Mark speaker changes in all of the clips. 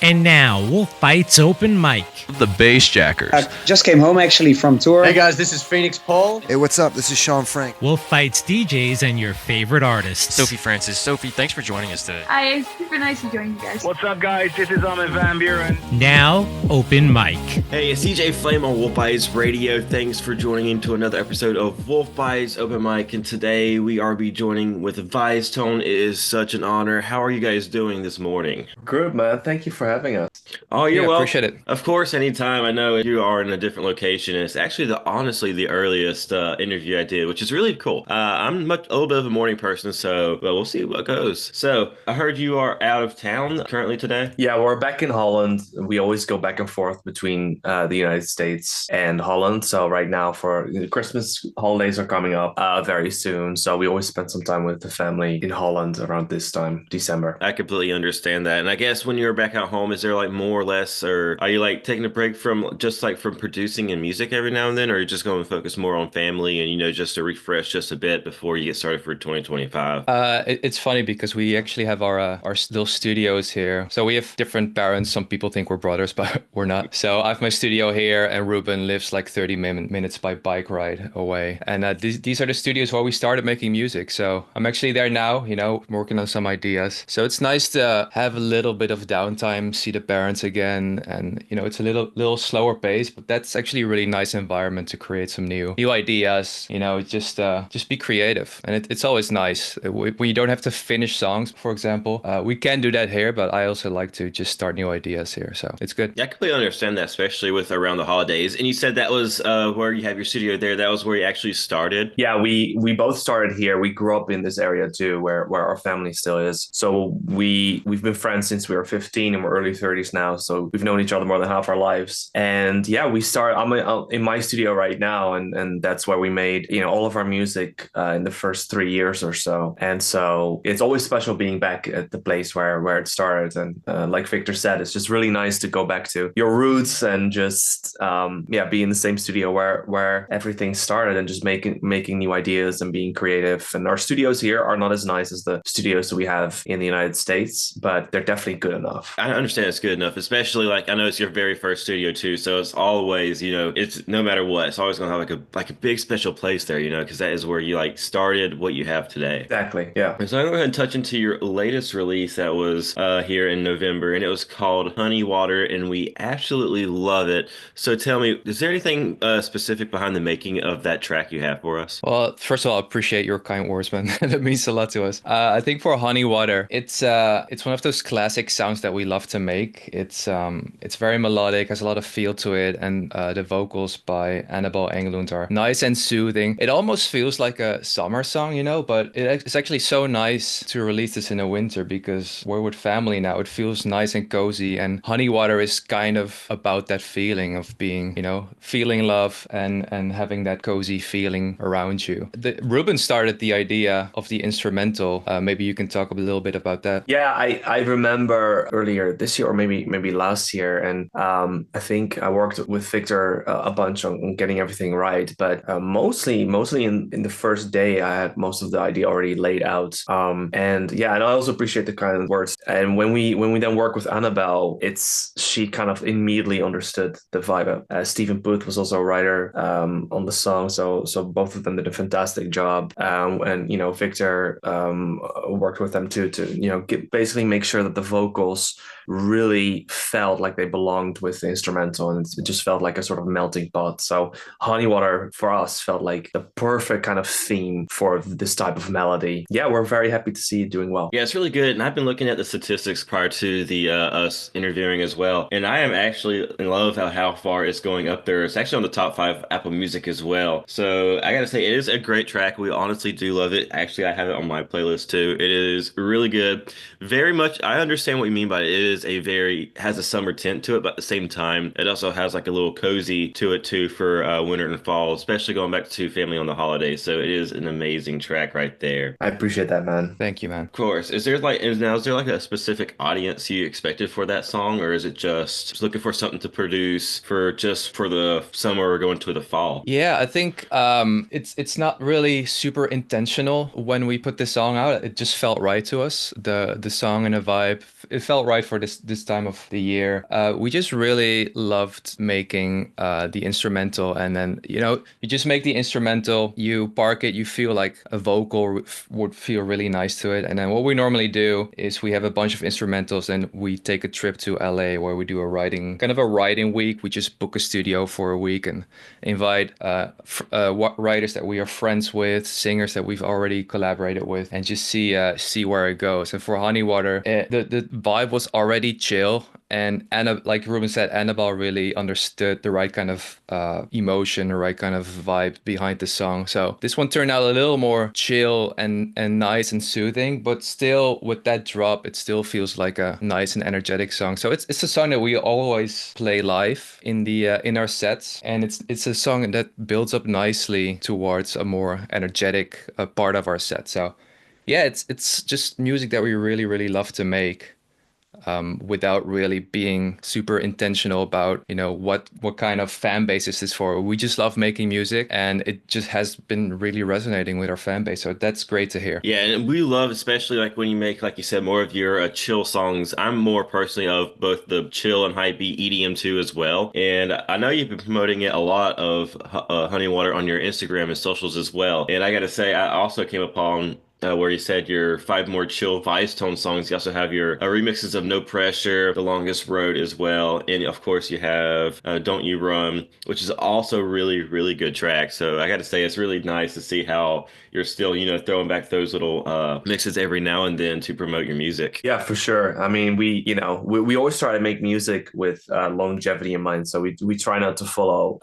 Speaker 1: And now, WolfBytes Open Mic.
Speaker 2: The Bass Jackers.
Speaker 3: Just came home actually from tour.
Speaker 4: Hey guys, this is Phoenix Paul.
Speaker 5: Hey, what's up? This is Sean Frank.
Speaker 1: WolfBytes DJs and your favorite artists.
Speaker 6: Sophie Francis. Sophie, thanks for joining us today.
Speaker 7: Hi, it's super nice to join you guys.
Speaker 8: What's up, guys? This is Armin van Buren.
Speaker 1: Now, Open Mic.
Speaker 9: Hey, it's CJ Flame on WolfBytes Radio. Thanks for joining into another episode of WolfBytes Open Mic. And today we are be joining with VICETONE. It is such an honor. How are you guys doing this morning?
Speaker 10: Good, man. Thank you for having us.
Speaker 9: Oh, you're welcome.
Speaker 6: Appreciate it.
Speaker 9: Of course, anytime. I know you are in a different location. It's actually honestly the earliest interview I did, which is really cool. I'm a little bit of a morning person, so we'll see what goes. So I heard you are out of town currently today.
Speaker 10: Yeah, we're back in Holland. We always go back and forth between the United States and Holland. So right now for the Christmas holidays are coming up very soon. So we always spend some time with the family in Holland around this time, December.
Speaker 9: I completely understand that. And I guess when you're back at home, is there like more or less, or are you like taking a break from just like from producing and music every now and then, or are you just going to focus more on family and, just to refresh just a bit before you get started for 2025?
Speaker 6: It's funny because we actually have our little studios here. So we have different parents. Some people think we're brothers, but we're not. So I have my studio here and Ruben lives like 30 minutes by bike ride away. And these are the studios where we started making music. So I'm actually there now, working on some ideas. So it's nice to have a little bit of downtime, see the parents again. And, it's a little slower pace, but that's actually a really nice environment to create some new ideas, just be creative. And it's always nice when you don't have to finish songs, for example. We can do that here, but I also like to just start new ideas here. So it's good.
Speaker 9: Yeah, I completely understand that, especially with around the holidays. And you said that was where you have your studio there. That was where you actually started.
Speaker 10: Yeah, we both started here. We grew up in this area too, where our family still is. So we've been friends since we were 15 and we're early 30s now. So we've known each other more than half our lives. And yeah, I'm in my studio right now, and that's where we made all of our music in the first 3 years or so. And so it's always special being back at the place where it started. And like Victor said, it's just really nice to go back to your roots and just be in the same studio where everything started and just making new ideas and being creative. And our studios here are not as nice as the studios that we have in the United States, but they're definitely good enough.
Speaker 9: I understand it's good enough, especially like I know it's your very first studio too, so it's always it's no matter what, it's always gonna have like a big special place there, because that is where you like started what you have today.
Speaker 10: Exactly. Yeah.
Speaker 9: So I'm going to go ahead and touch into your latest release that was here in November, and it was called Honey Water, and we absolutely love it. So tell me, is there anything specific behind the making of that track you have for us?
Speaker 6: Well, first of all, I appreciate your kind words, man. That means a lot to us. I think for Honey Water, it's one of those classic sounds that we love to make. It's very melodic, has a lot of feel to it, and the vocals by Annabelle Englund are nice and soothing. It almost feels like a summer song, but it's actually so nice to release this in the winter because we're with family now. It feels nice and cozy, and Honey Water is kind of about that feeling of being, feeling love and having that cozy feeling around you. Ruben started the idea of the instrumental. Maybe you can talk a little bit about that.
Speaker 10: Yeah, I remember earlier this year or maybe last year, and I think I worked with Victor a bunch on getting everything right, but mostly in the first day I had most of the idea already laid out. And I also appreciate the kind of words. And when we then work with Annabelle, she kind of immediately understood the vibe. Stephen Booth was also a writer on the song, so both of them did a fantastic job. And Victor worked with them too to basically make sure that the vocals really felt like they belonged with the instrumental, and it just felt like a sort of melting pot. So Honey Water for us felt like the perfect kind of theme for this type of melody. Yeah, we're very happy to see it doing well.
Speaker 9: Yeah, it's really good. And I've been looking at the statistics prior to the us interviewing as well, and I am actually in love how far it's going up there. It's actually on the top 5 Apple Music as well. So I gotta say, it is a great track. We honestly do love it. Actually, I have it on my playlist too. It is really good. Very much, I understand what you mean by it. It is has a summer tint to it, but at the same time, it also has like a little cozy to it too for winter and fall, especially going back to family on the holidays. So it is an amazing track right there.
Speaker 10: I appreciate that, man.
Speaker 6: Thank you, man.
Speaker 9: Of course. Is there like a specific audience you expected for that song, or is it just looking for something to produce for the summer or going to the fall?
Speaker 6: Yeah, I think it's not really super intentional when we put this song out. It just felt right to us. The song and the vibe, it felt right for this time of the year. We just really loved making the instrumental, and then you just make the instrumental, you park it, you feel like a vocal would feel really nice to it. And then what we normally do is we have a bunch of instrumentals and we take a trip to LA where we do a writing week. We just book a studio for a week and invite writers that we are friends with, singers that we've already collaborated with, and just see where it goes. And for Honey Water, the vibe was already chill. And Anna, like Ruben said, Annabelle really understood the right kind of emotion, the right kind of vibe behind the song. So this one turned out a little more chill and nice and soothing, but still with that drop, it still feels like a nice and energetic song. So it's a song that we always play live in our sets, and it's a song that builds up nicely towards a more energetic part of our set. So yeah, it's just music that we really, really love to make. Without really being super intentional about, what kind of fan base is this for. We just love making music, and it just has been really resonating with our fan base. So that's great to hear.
Speaker 9: Yeah, and we love, especially like when you make, like you said, more of your chill songs. I'm more personally of both the chill and high beat EDM too as well. And I know you've been promoting it a lot of Honey Water on your Instagram and socials as well. And I got to say, I also came upon where you said your 5 more chill ViceTone songs. You also have your remixes of No Pressure, The Longest Road as well. And of course you have Don't You Run, which is also really, really good track. So I got to say, it's really nice to see how you're still, throwing back those little mixes every now and then to promote your music.
Speaker 10: Yeah, for sure. I mean, we always try to make music with longevity in mind. So we try not to follow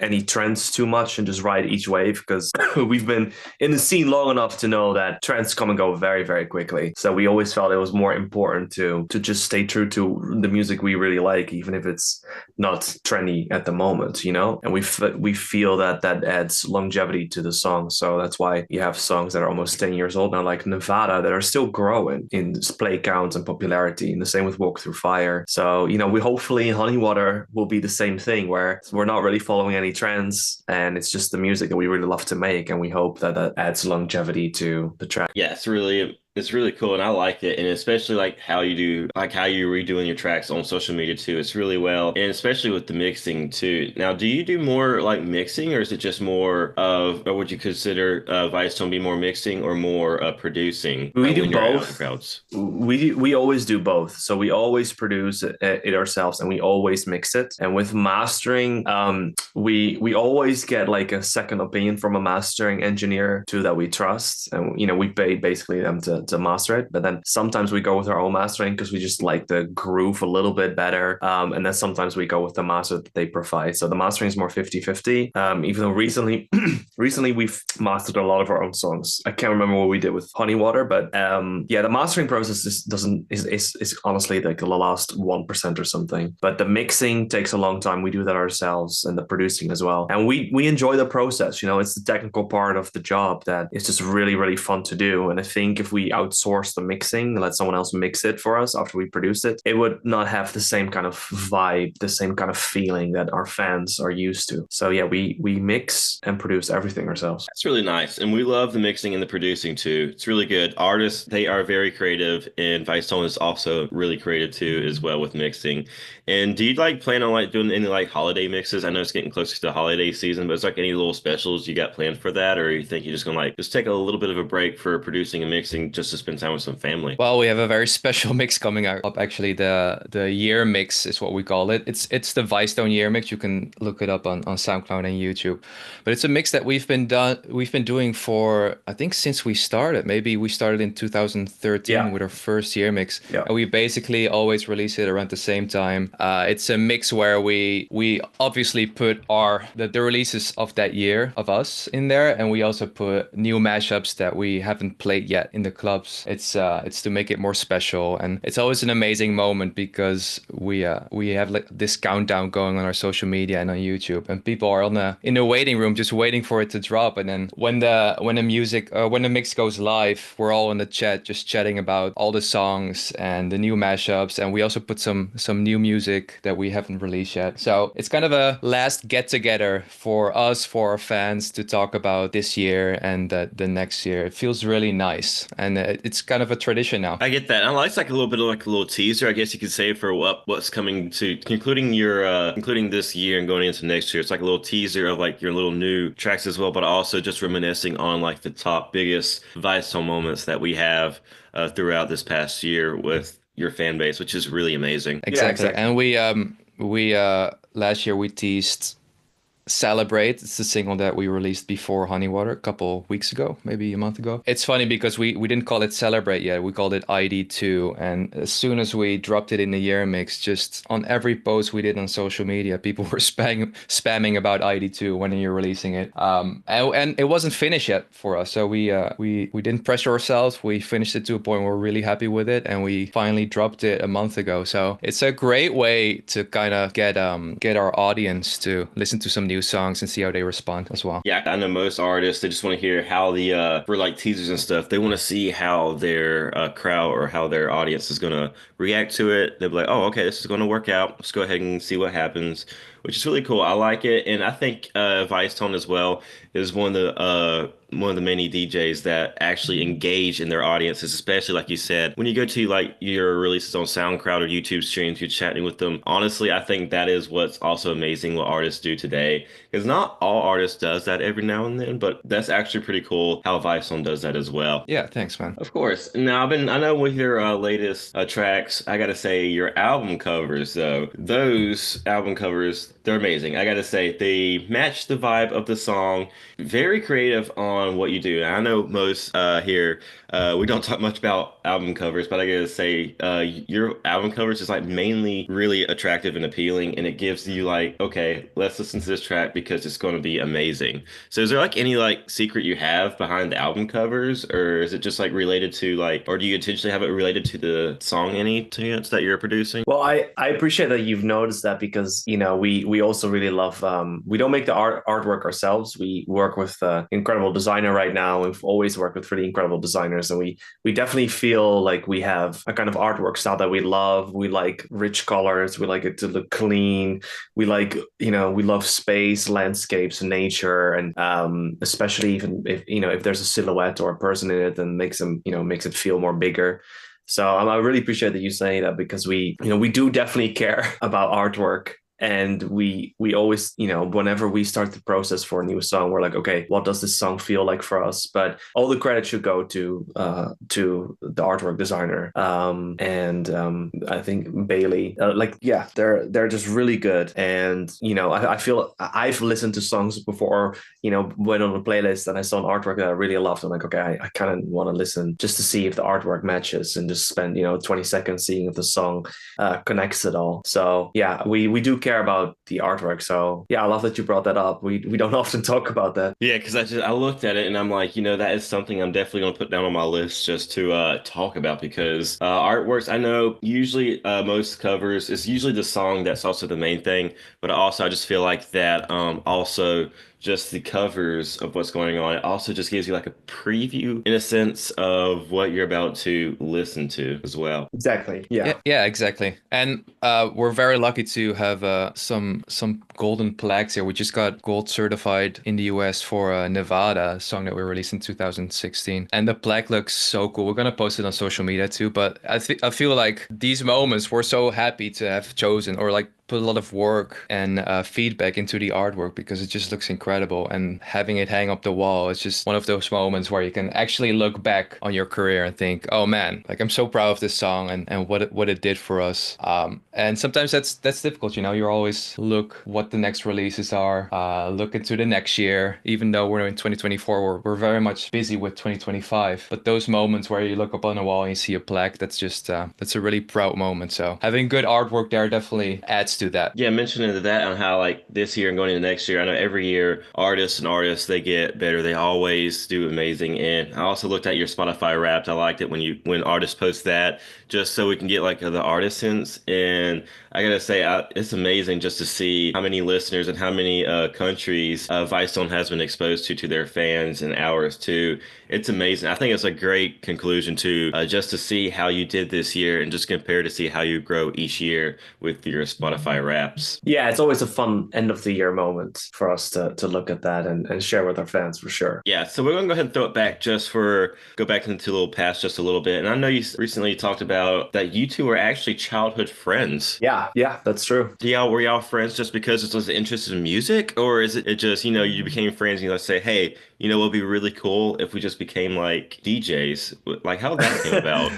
Speaker 10: any trends too much and just ride each wave, because we've been in the scene long enough to know that trends come and go very, very quickly. So we always felt it was more important to just stay true to the music we really like, even if it's not trendy at the moment, And we feel that adds longevity to the song. So that's why you have songs that are almost 10 years old now, like Nevada, that are still growing in play counts and popularity. And the same with Walk Through Fire. So, we hopefully Honey Water will be the same thing, where we're not really following any trends, and it's just the music that we really love to make. And we hope that adds longevity to the track.
Speaker 9: Yeah, it's really cool, and I like it, and especially like how you're redoing your tracks on social media too. It's really well, and especially with the mixing too. Now, do you do more like mixing, or is it just more of, or would you consider ViceTone be more mixing or more producing?
Speaker 10: We do
Speaker 9: when you're out in
Speaker 10: both.
Speaker 9: the crowds?
Speaker 10: We always do both. So we always produce it ourselves, and we always mix it. And with mastering, we always get like a second opinion from a mastering engineer too that we trust, and we pay basically them to master it. But then sometimes we go with our own mastering because we just like the groove a little bit better. And then sometimes we go with the master that they provide. So the mastering is more 50-50. Even though recently we've mastered a lot of our own songs. I can't remember what we did with Honey Water, but the mastering process is honestly like the last 1% or something. But the mixing takes a long time. We do that ourselves, and the producing as well. And we enjoy the process. It's the technical part of the job that is just really, really fun to do. And I think if we outsource the mixing, let someone else mix it for us after we produce it, it would not have the same kind of vibe, the same kind of feeling that our fans are used to. So yeah, we mix and produce everything ourselves.
Speaker 9: That's really nice, and we love the mixing and the producing too. It's really good. Artists, they are very creative, and ViceTone is also really creative too as well with mixing. And do you plan on doing any holiday mixes? I know it's getting closer to the holiday season, but it's any little specials you got planned for that, or you think you're just gonna just take a little bit of a break for producing and mixing just to spend time with some family?
Speaker 6: Well, we have a very special mix coming up. Actually, the year mix is what we call it. It's the ViceTone Year mix. You can look it up on SoundCloud and YouTube. But it's a mix that we've been doing for, I think, since we started. Maybe we started in 2013 with our first year mix. Yeah. And we basically always release it around the same time. It's a mix where we obviously put the releases of that year of us in there, and we also put new mashups that we haven't played yet in the clubs. It's to make it more special, and it's always an amazing moment because we have this countdown going on our social media and on YouTube, and people are in the waiting room just waiting for it to drop. And then when the mix goes live, we're all in the chat just chatting about all the songs and the new mashups, and we also put some new music that we haven't released yet. So it's kind of a last get together for us, for our fans, to talk about this year and the next year. It feels really nice, and it's kind of a tradition now.
Speaker 9: I get that. I like it's like a little bit of like a little teaser, I guess you could say, for what's coming to concluding your concluding this year and going into next year. It's like a little teaser of like your little new tracks as well, but also just reminiscing on like the top biggest ViceTone moments that we have throughout this past year with your fan base, which is really amazing.
Speaker 6: Exactly.
Speaker 10: exactly.
Speaker 6: And we last year we teased Celebrate. It's the single that we released before Honey Water a couple weeks ago, maybe a month ago. It's funny because we didn't call it Celebrate yet. We called it ID2. And as soon as we dropped it in the year mix, just on every post we did on social media, people were spamming about ID2 when you're releasing it. And it wasn't finished yet for us. So we didn't pressure ourselves. We finished it to a point where we're really happy with it. And we finally dropped it a month ago. So it's a great way to kind of get our audience to listen to some new songs and see how they respond as well.
Speaker 9: Yeah, I know most artists, they just want to hear how for like teasers and stuff, they want to see how their crowd or how their audience is going to react to it. They'll be like, oh, okay, this is going to work out. Let's go ahead and see what happens, which is really cool. I like it. And I think ViceTone as well is one of the many DJs that actually engage in their audiences, especially like you said, when you go to like your releases on SoundCloud or YouTube streams, you're chatting with them. Honestly, I think that is what's also amazing what artists do today, because not all artists does that every now and then, but that's actually pretty cool how ViceTone does that as well.
Speaker 6: Yeah, thanks, man.
Speaker 9: Of course. Now, I know with your latest tracks, I gotta say your album covers though, those album covers, they're amazing. I gotta say they match the vibe of the song. Very creative on what you do. I know most here we don't talk much about album covers, but I gotta say your album covers is like mainly really attractive and appealing, and it gives you like, okay, let's listen to this track because it's going to be amazing. So is there like any like secret you have behind the album covers, or is it just like related to like, or do you intentionally have it related to the song any chance that you're producing?
Speaker 10: Well, I appreciate that you've noticed that, because we also really love we don't make the artwork ourselves. We work with incredible designer right now. We've always worked with really incredible designers, and we definitely feel like we have a kind of artwork style that we love. We like rich colors. We like it to look clean. We like, we love space, landscapes, nature, and especially even if there's a silhouette or a person in it, then makes it feel more bigger. So I really appreciate that you say that, because we do definitely care about artwork. And we always, whenever we start the process for a new song, we're like, okay, what does this song feel like for us? But all the credit should go to the artwork designer. I think Bailey, they're just really good. And, I feel I've listened to songs before, went on a playlist and I saw an artwork that I really loved. I'm like, okay, I kind of want to listen just to see if the artwork matches, and just spend, 20 seconds seeing if the song connects at all. So yeah, we do care about the artwork. So yeah, I love that you brought that up. We don't often talk about that.
Speaker 9: Yeah, because I looked at it and I'm like, that is something I'm definitely going to put down on my list just to talk about, because artworks, I know usually most covers is usually the song that's also the main thing, but I just feel like that also just the covers of what's going on, it also just gives you like a preview in a sense of what you're about to listen to as well.
Speaker 10: Exactly. Yeah.
Speaker 6: Yeah, exactly. And we're very lucky to have some golden plaques here. We just got gold certified in the US for Nevada, a song that we released in 2016. And the plaque looks so cool. We're gonna post it on social media too. But I feel like these moments, we're so happy to have chosen, or like put a lot of work and feedback into the artwork, because it just looks incredible. And having it hang up the wall is just one of those moments where you can actually look back on your career and think, oh man, like I'm so proud of this song and what it did for us. And sometimes that's difficult, you always look what the next releases are, look into the next year. Even though we're in 2024, we're very much busy with 2025. But those moments where you look up on the wall and you see a plaque, that's just that's a really proud moment. So having good artwork there definitely adds to that.
Speaker 9: Yeah, mentioning that on how like this year and going into next year, I know every year artists, they get better. They always do amazing. And I also looked at your Spotify Wrapped. I liked it when artists post that, just so we can get like the artisans. And I gotta say, it's amazing just to see how many listeners and how many countries ViceTone has been exposed to their fans and ours too. It's amazing. I think it's a great conclusion to just to see how you did this year and just compare to see how you grow each year with your Spotify Spotify Wraps.
Speaker 10: Yeah, it's always a fun end of the year moment for us to look at that and share with our fans for sure.
Speaker 9: Yeah, so we're gonna go ahead and throw it back go back into a little past just a little bit. And I know you recently talked about that you two were actually childhood friends.
Speaker 10: Yeah, that's true.
Speaker 9: Were y'all friends just because it was interested in music, or is it just, you became friends and you let's say, hey, what would be really cool if we just became like DJs? Like how that came about?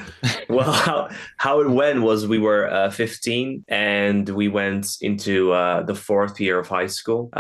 Speaker 10: Well, how it went was we were 15 and we went into the fourth year of high school.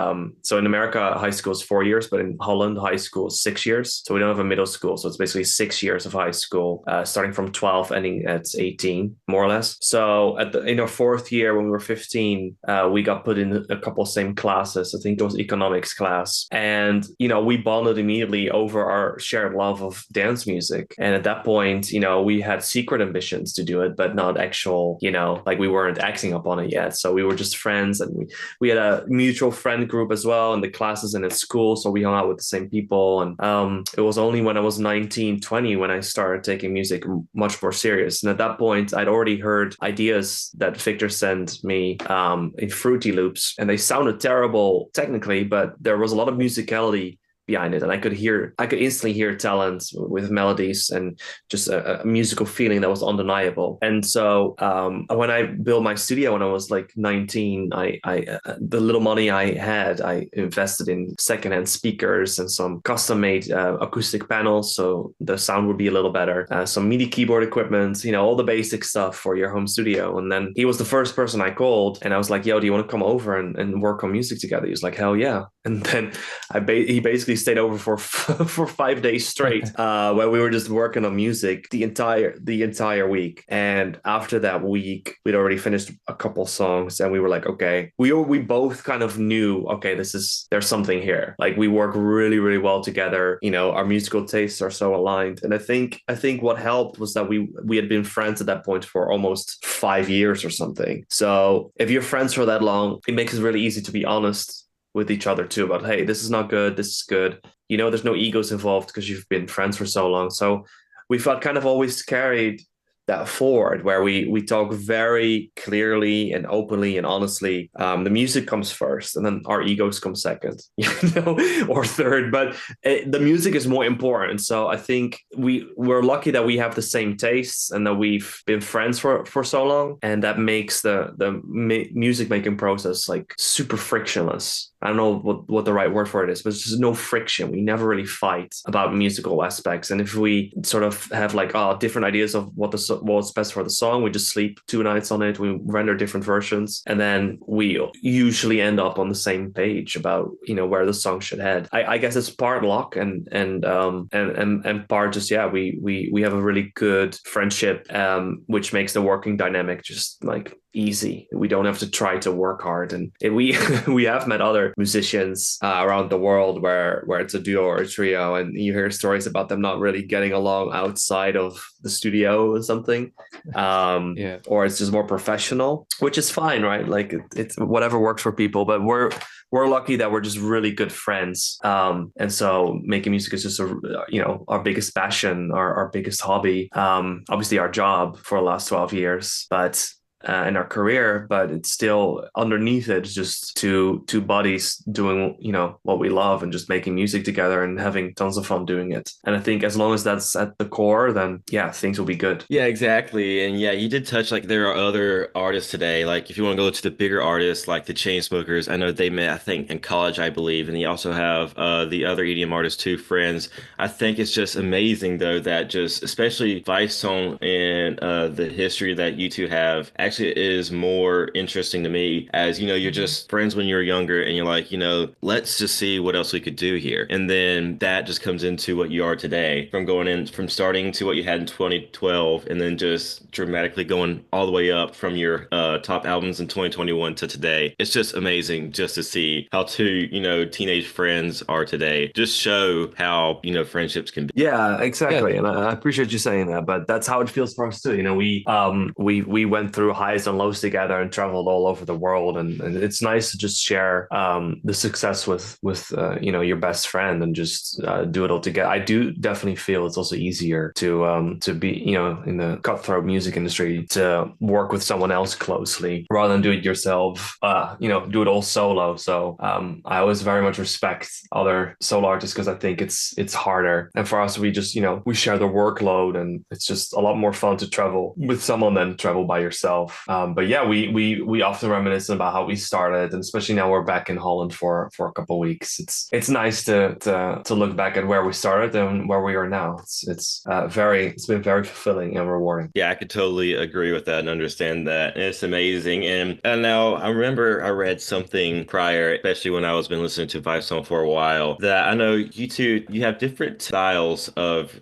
Speaker 10: So in America, high school is 4 years, but in Holland, high school is 6 years. So we don't have a middle school. So it's basically 6 years of high school, starting from 12, ending at 18, more or less. So in our fourth year, when we were 15, we got put in a couple of same classes. I think it was economics class. And, we bonded immediately over our shared love of dance music. And at that point, we had secret ambitions to do it, but not actual, like we weren't acting upon it yet. So we were just friends, and we had a mutual friend group as well in the classes and at school. So we hung out with the same people. And it was only when I was 19, 20 when I started taking music much more serious. And at that point, I'd already heard ideas that Victor sent me in Fruity Loops, and they sounded terrible technically, but there was a lot of musicality behind it, and I could instantly hear talent with melodies and just a musical feeling that was undeniable. And so when I built my studio when I was like 19, I the little money I had, I invested in secondhand speakers and some custom made acoustic panels so the sound would be a little better, some MIDI keyboard equipment, all the basic stuff for your home studio. And then he was the first person I called, and I was like, yo, do you want to come over and work on music together? He was like, hell yeah. And then he basically stayed over for 5 days straight, where we were just working on music the entire week. And after that week, we'd already finished a couple songs, and we were like, okay, we both kind of knew, okay, there's something here. Like we work really, really well together. Our musical tastes are so aligned. And I think what helped was that we had been friends at that point for almost 5 years or something. So if you're friends for that long, it makes it really easy to be honest with each other too about, hey, this is not good, this is good. There's no egos involved because you've been friends for so long. So we felt kind of always carried that forward, where we talk very clearly and openly and honestly. The music comes first, and then our egos come second, or third. But the music is more important. So I think we're lucky that we have the same tastes and that we've been friends for so long, and that makes the music making process like super frictionless. I don't know what the right word for it is, but it's just no friction. We never really fight about musical aspects. And if we sort of have like different ideas of what's best for the song, we just sleep 2 nights on it. We render different versions, and then we usually end up on the same page about where the song should head. I guess it's part luck and part just we have a really good friendship, which makes the working dynamic just like easy. We don't have to try to work hard, and we have met other musicians around the world where it's a duo or a trio, and you hear stories about them not really getting along outside of the studio or something, or it's just more professional, which is fine, right? Like it's whatever works for people. But we're lucky that we're just really good friends, and so making music is just our biggest passion, our biggest hobby, obviously our job for the last 12 years, but in our career, but it's still underneath it, it's just two buddies doing what we love and just making music together and having tons of fun doing it. And I think as long as that's at the core, then things will be good.
Speaker 9: Yeah, exactly. And you did touch like there are other artists today. Like if you want to go to the bigger artists like the Chainsmokers, I know they met I think in college, I believe, and you also have the other EDM artists too, Friends. I think it's just amazing though that just especially VICETONE and the history that you two have actually is more interesting to me, as you're just friends when you're younger and you're like, let's just see what else we could do here. And then that just comes into what you are today, from starting to what you had in 2012 and then just dramatically going all the way up from your top albums in 2021 to today. It's just amazing just to see how two teenage friends are today. Just show how friendships can be.
Speaker 10: Yeah, exactly. And I appreciate you saying that, but that's how it feels for us too. We went through high highs and lows together and traveled all over the world. And it's nice to just share the success with your best friend and just do it all together. I do definitely feel it's also easier to be in the cutthroat music industry to work with someone else closely rather than do it yourself. Do it all solo. So I always very much respect other solo artists because I think it's harder. And for us, we just we share the workload, and it's just a lot more fun to travel with someone than travel by yourself. But yeah, we often reminisce about how we started, and especially now we're back in Holland for a couple of weeks. It's nice to look back at where we started and where we are now. It's been very fulfilling and rewarding.
Speaker 9: Yeah, I could totally agree with that and understand that. It's amazing. And now I remember I read something prior, especially when I was been listening to ViceTone for a while, that I know you have different styles of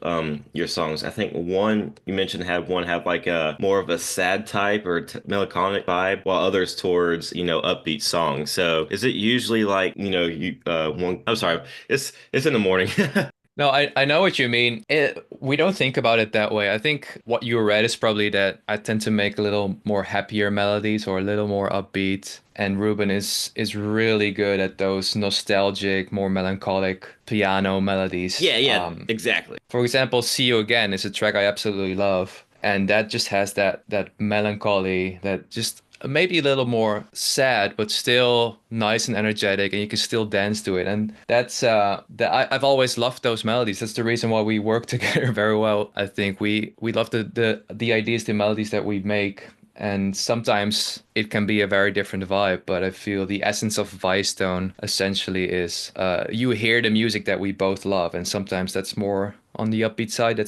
Speaker 9: your songs. I think one you mentioned have like a more of a sad type or melancholic vibe, while others towards upbeat songs. So is it usually like one? I'm sorry, it's in the morning.
Speaker 6: No, I know what you mean. We don't think about it that way. I think what you read is probably that I tend to make a little more happier melodies or a little more upbeat. And Ruben is really good at those nostalgic, more melancholic piano melodies.
Speaker 9: Yeah, exactly.
Speaker 6: For example, See You Again is a track I absolutely love. And that just has that melancholy, that just maybe a little more sad, but still nice and energetic, and you can still dance to it. And that's I've always loved those melodies. That's the reason why we work together very well. I think we love the ideas, the melodies that we make. And sometimes it can be a very different vibe, but I feel the essence of ViceTone essentially is you hear the music that we both love, and sometimes that's more on the upbeat side.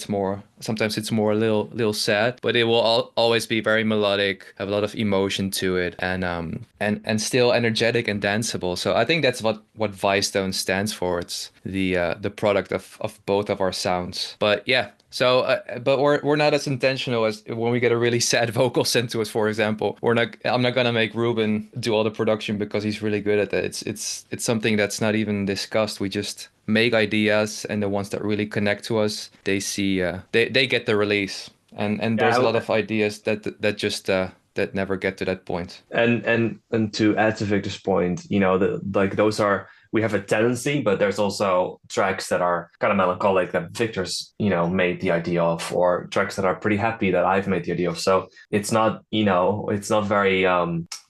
Speaker 6: Sometimes it's more a little sad, but it will always be very melodic, have a lot of emotion to it, and still energetic and danceable. So I think that's what ViceTone stands for. It's the product of both of our sounds. But yeah. So, but we're not as intentional as when we get a really sad vocal sent to us, for example. I'm not gonna make Ruben do all the production because he's really good at that. It's something that's not even discussed. We just make ideas, and the ones that really connect to us, they see they get the release. And there's a lot of ideas that just that never get to that point.
Speaker 10: And to add to Victor's point, those are. We have a tendency, but there's also tracks that are kind of melancholic that Victor's, made the idea of, or tracks that are pretty happy that I've made the idea of. So it's not, it's not very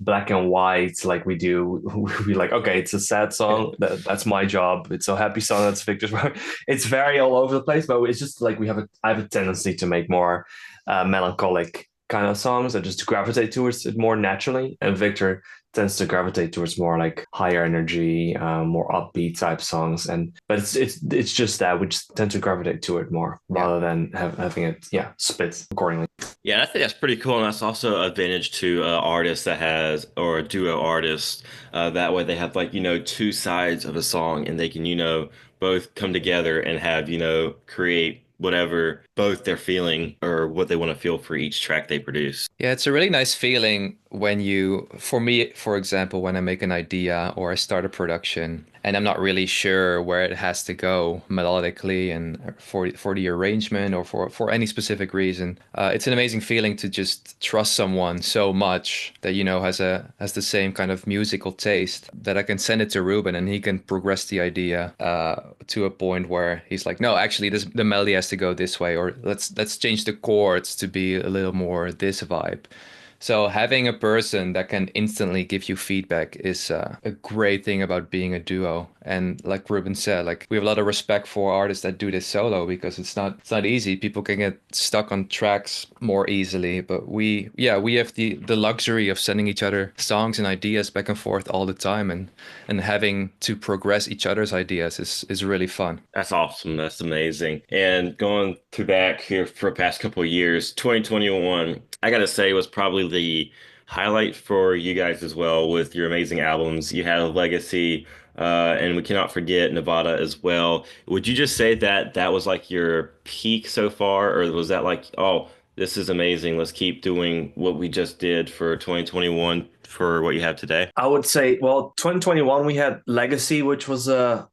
Speaker 10: black and white like we do. We like, okay, it's a sad song. That's my job. It's a happy song. That's Victor's work. It's very all over the place, but it's just like I have a tendency to make more melancholic kind of songs and just gravitate towards it more naturally. And Victor tends to gravitate towards more like higher energy, more upbeat type songs. But it's just that we just tend to gravitate to it more rather than having it split accordingly.
Speaker 9: Yeah, I think that's pretty cool, and that's also an advantage to artists or a duo artist. That way they have like two sides of a song, and they can both come together and have create whatever both they're feeling or what they want to feel for each track they produce.
Speaker 6: Yeah, it's a really nice feeling when for me, for example, when I make an idea or I start a production and I'm not really sure where it has to go melodically and for the arrangement or for any specific reason. It's an amazing feeling to just trust someone so much that, has the same kind of musical taste, that I can send it to Ruben and he can progress the idea to a point where he's like, no, actually the melody has to go this way, or let's change the chords to be a little more this vibe. So having a person that can instantly give you feedback is a great thing about being a duo. And like Ruben said, like we have a lot of respect for artists that do this solo because it's not easy. People can get stuck on tracks more easily, but we have the luxury of sending each other songs and ideas back and forth all the time, and having to progress each other's ideas is really fun.
Speaker 9: That's awesome. That's amazing. And going through back here for the past couple of years, 2021, I gotta say, was probably the highlight for you guys as well with your amazing albums. You have Legacy, and we cannot forget Nevada as well. Would you just say that was like your peak so far, or was that like, oh, this is amazing. Let's keep doing what we just did for 2021 for what you have today?
Speaker 10: I would say, well, 2021 we had Legacy, which was a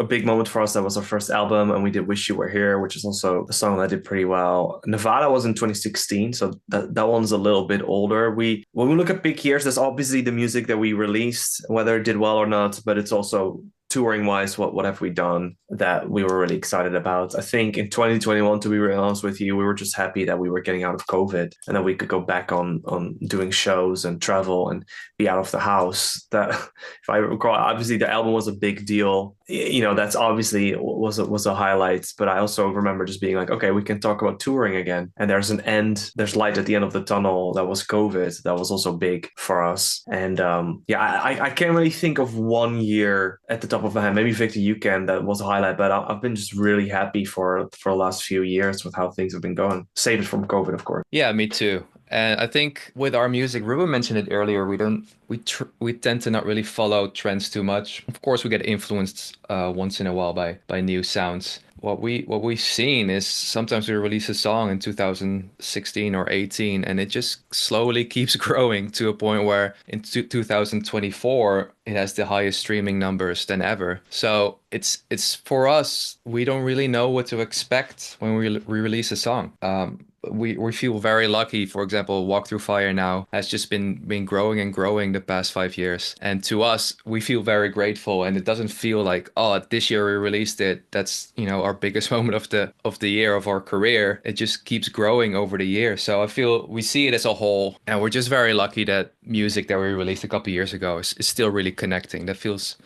Speaker 10: big moment for us. That was our first album, and we did Wish You Were Here, which is also a song that did pretty well. Nevada was in 2016, so that one's a little bit older. When we look at big years, there's obviously the music that we released, whether it did well or not, but it's also touring wise, what have we done that we were really excited about? I think in 2021, to be really honest with you, we were just happy that we were getting out of COVID and that we could go back on doing shows and travel and be out of the house. That, if I recall, obviously the album was a big deal. That's obviously was a highlight. But I also remember just being like, okay, we can talk about touring again. And there's light at the end of the tunnel. That was COVID. That was also big for us. And I can't really think of one year at the top of my head. Maybe Victor, you can. That was a highlight. But I've been just really happy for the last few years with how things have been going. Save it from COVID, of course.
Speaker 6: Yeah, me too. And I think with our music, Ruben mentioned it earlier, we tend to not really follow trends too much. Of course, we get influenced once in a while by new sounds. What we've seen is sometimes we release a song in 2016 or 18, and it just slowly keeps growing to a point where in 2024 it has the highest streaming numbers than ever. So it's for us, we don't really know what to expect when we release a song. We feel very lucky. For example, Walk Through Fire now has just been growing and growing the past 5 years. And to us, we feel very grateful. And it doesn't feel like, oh, this year we released it. That's, our biggest moment of the year of our career. It just keeps growing over the year. So I feel we see it as a whole. And we're just very lucky that music that we released a couple of years ago is still really connecting. That feels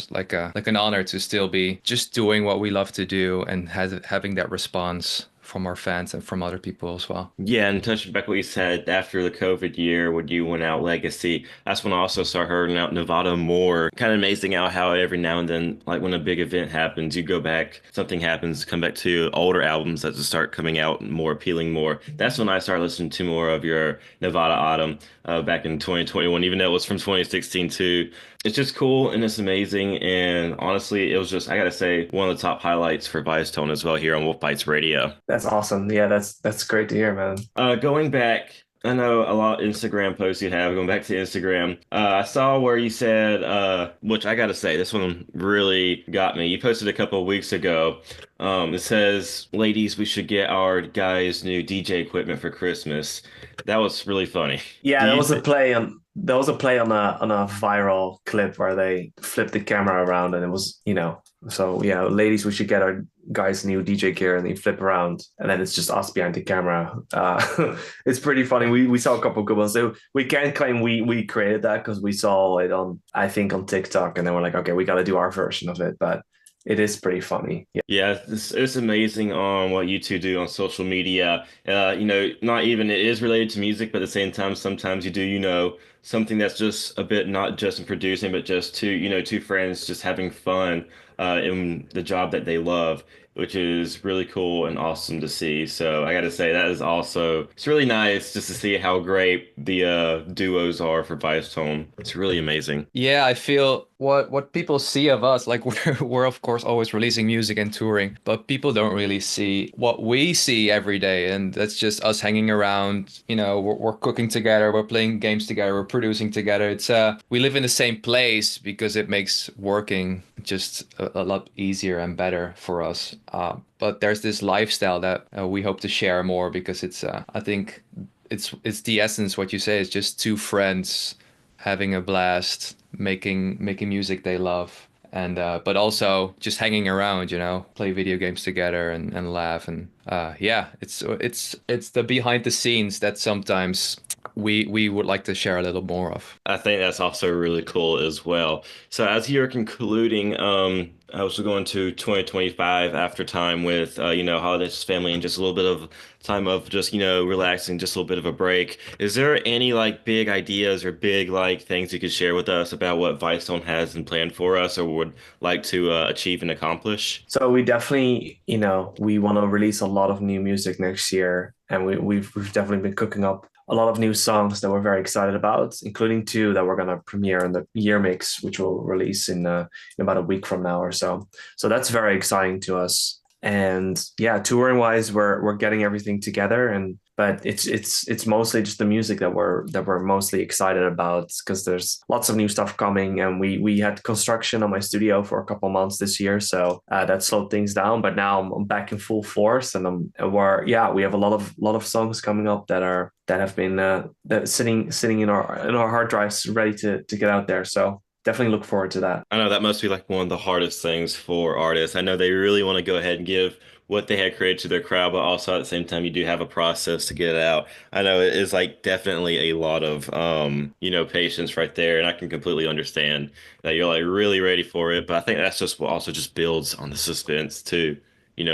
Speaker 6: like an honor to still be just doing what we love to do and having that response from our fans and from other people as well.
Speaker 9: Yeah, and touching back what you said, after the COVID year when you went out Legacy, that's when I also started hearing out Nevada more. Kind of amazing out how every now and then, like when a big event happens, you go back, something happens, come back to older albums that just start coming out more, appealing more. That's when I started listening to more of your Nevada Autumn back in 2021, even though it was from 2016 too. It's just cool and it's amazing. And honestly, it was just, I gotta say, one of the top highlights for ViceTone as well here on WolfBytes Radio.
Speaker 10: That's awesome. Yeah, that's great to hear, man.
Speaker 9: Going back, I know a lot of Instagram posts you have. Going back to Instagram, I saw where you said, which I gotta say, this one really got me. You posted a couple of weeks ago. It says, "Ladies, we should get our guys new DJ equipment for Christmas." That was really funny.
Speaker 10: Yeah, there was a play on a viral clip where they flipped the camera around, and it was, so yeah, ladies, we should get our guys new DJ gear, and they flip around, and then it's just us behind the camera. It's pretty funny. We saw a couple of good ones. So we can't claim we created that because we saw it on TikTok, and then we're like, okay, we got to do our version of it, but it is pretty funny.
Speaker 9: Yeah, it's amazing on what you two do on social media. Not even it is related to music, but at the same time, sometimes you do, something that's just a bit not just in producing, but just two friends just having fun in the job that they love, which is really cool and awesome to see. So I got to say that is also, it's really nice just to see how great the duos are for ViceTone. It's really amazing.
Speaker 6: Yeah, I feel what people see of us, like we're of course always releasing music and touring, but people don't really see what we see every day, and that's just us hanging around. We're cooking together, we're playing games together, we're producing together. It's we live in the same place because it makes working just a lot easier and better for us. But there's this lifestyle that we hope to share more because it's I think it's the essence. What you say is just two friends having a blast, making music they love, and but also just hanging around, play video games together and laugh, and it's the behind the scenes that sometimes we would like to share a little more of.
Speaker 9: I think that's also really cool as well. So as you're concluding, I was going to 2025 after time with, holidays, family, and just a little bit of time of just, relaxing, just a little bit of a break. Is there any big ideas or big things you could share with us about what ViceTone has in plan for us or would like to achieve and accomplish?
Speaker 10: So we definitely, we want to release a lot of new music next year, and we've definitely been cooking up a lot of new songs that we're very excited about, including 2 that we're going to premiere in the year mix, which will release in about a week from now or so. So that's very exciting to us. And yeah, touring wise, we're getting everything together, but it's mostly just the music that we're mostly excited about, because there's lots of new stuff coming, and we had construction on my studio for a couple months this year, so that slowed things down. But now I'm back in full force, and we have a lot of songs coming up that have been that sitting in our hard drives ready to get out there. So definitely look forward to that.
Speaker 9: I know that must be like one of the hardest things for artists. I know they really want to go ahead and give what they had created to their crowd, but also at the same time, you do have a process to get it out. I know it is like definitely a lot of, patience right there. And I can completely understand that you're like really ready for it. But I think that's just what also just builds on the suspense too,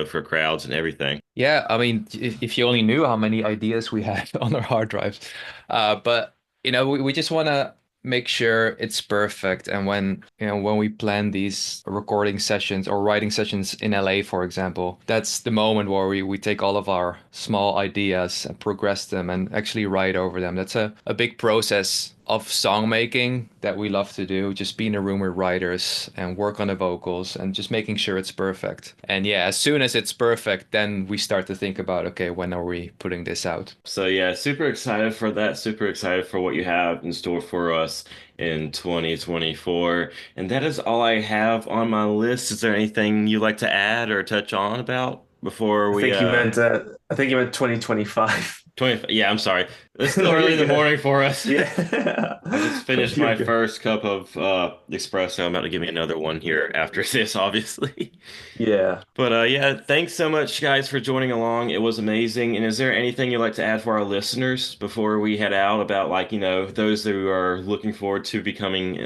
Speaker 9: for crowds and everything.
Speaker 6: Yeah, I mean, if you only knew how many ideas we had on our hard drives. But we just want to make sure it's perfect. And when we plan these recording sessions or writing sessions in LA, for example, that's the moment where we take all of our small ideas and progress them and actually write over them. That's a big process of song making that we love to do, just be in a room with writers and work on the vocals and just making sure it's perfect. And yeah, as soon as it's perfect, then we start to think about, okay, when are we putting this out?
Speaker 9: So yeah, super excited for that. Super excited for what you have in store for us in 2024. And that is all I have on my list. Is there anything you'd like to add or touch on about before we
Speaker 10: I think you meant 2025.
Speaker 9: 20, yeah, I'm sorry. It's still early in the morning for us.
Speaker 10: Yeah.
Speaker 9: I just finished my first cup of espresso. I'm about to give me another one here after this, obviously.
Speaker 10: Yeah.
Speaker 9: But yeah, thanks so much, guys, for joining along. It was amazing. And is there anything you'd like to add for our listeners before we head out about, like, those who are looking forward to becoming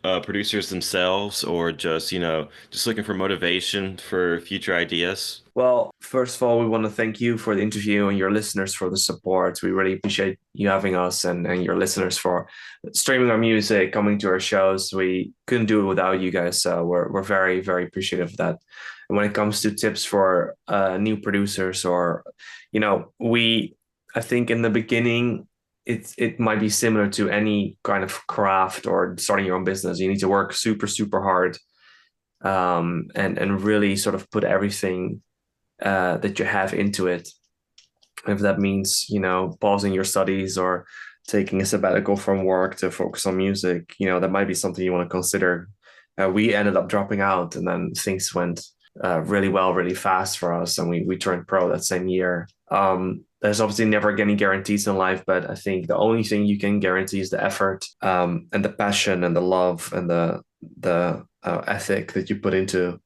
Speaker 9: producers themselves, or just, just looking for motivation for future ideas?
Speaker 10: Well, first of all, we want to thank you for the interview and your listeners for the support. We really appreciate you having us and your listeners for streaming our music, coming to our shows. We couldn't do it without you guys. So we're very, very appreciative of that. And when it comes to tips for new producers, or, I think in the beginning, it might be similar to any kind of craft or starting your own business. You need to work super, super hard, and really sort of put everything that you have into it. If that means, pausing your studies or taking a sabbatical from work to focus on music, that might be something you want to consider. We ended up dropping out, and then things went really well, really fast for us, and we turned pro that same year. There's obviously never any guarantees in life, but I think the only thing you can guarantee is the effort, and the passion and the love and the ethic that you put into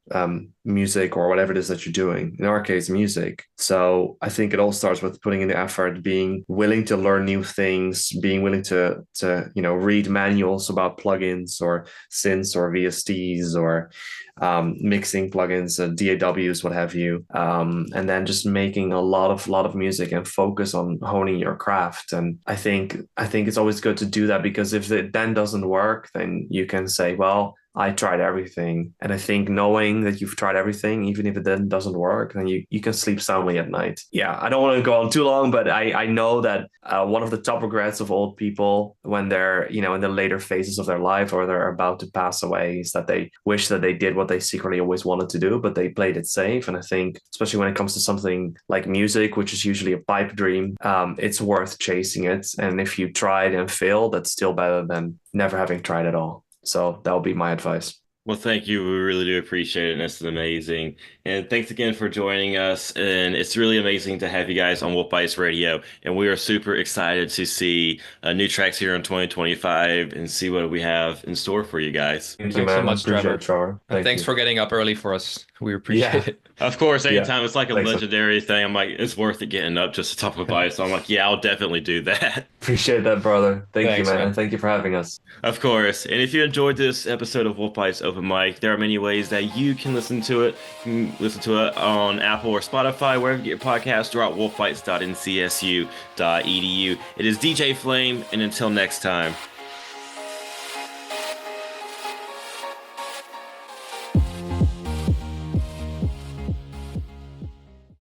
Speaker 10: music or whatever it is that you're doing. In our case, music. So I think it all starts with putting in the effort, being willing to learn new things, being willing to read manuals about plugins or synths or VSTs or mixing plugins, DAWs, what have you, and then just making a lot of music and focus on honing your craft. And I think it's always good to do that, because if it then doesn't work, then you can say, well, I tried everything. And I think knowing that you've tried everything, even if it then doesn't work, then you can sleep soundly at night. Yeah, I don't want to go on too long, but I know that one of the top regrets of old people when they're, in the later phases of their life or they're about to pass away, is that they wish that they did what they secretly always wanted to do, but they played it safe. And I think, especially when it comes to something like music, which is usually a pipe dream, it's worth chasing it. And if you tried and failed, that's still better than never having tried at all. So that would be my advice.
Speaker 9: Well, thank you. We really do appreciate it. And this is amazing. And thanks again for joining us. And it's really amazing to have you guys on WolfBytes Radio. And we are super excited to see new tracks here in 2025 and see what we have in store for you guys.
Speaker 10: Thank you,
Speaker 6: Thanks so
Speaker 10: man.
Speaker 6: much,
Speaker 10: Appreciate
Speaker 6: Trevor.
Speaker 10: it, Trevor.
Speaker 6: Thanks for getting up early for us. We appreciate it.
Speaker 9: Of course, anytime.
Speaker 10: Yeah.
Speaker 9: It's like a
Speaker 10: Thanks.
Speaker 9: legendary thing. I'm like, it's worth it getting up just to talk about it. So I'm like, yeah, I'll definitely do that.
Speaker 10: Appreciate that, brother. Thank
Speaker 6: Thanks,
Speaker 10: you, man.
Speaker 6: man.
Speaker 10: And thank you for having us.
Speaker 9: Of course. And if you enjoyed this episode of WolfBytes Open Mic, there are many ways that you can listen to it. You can listen to it on Apple or Spotify, wherever you get your podcasts, or at wolfbytes.ncsu.edu. It is DJ Flame, and until next time,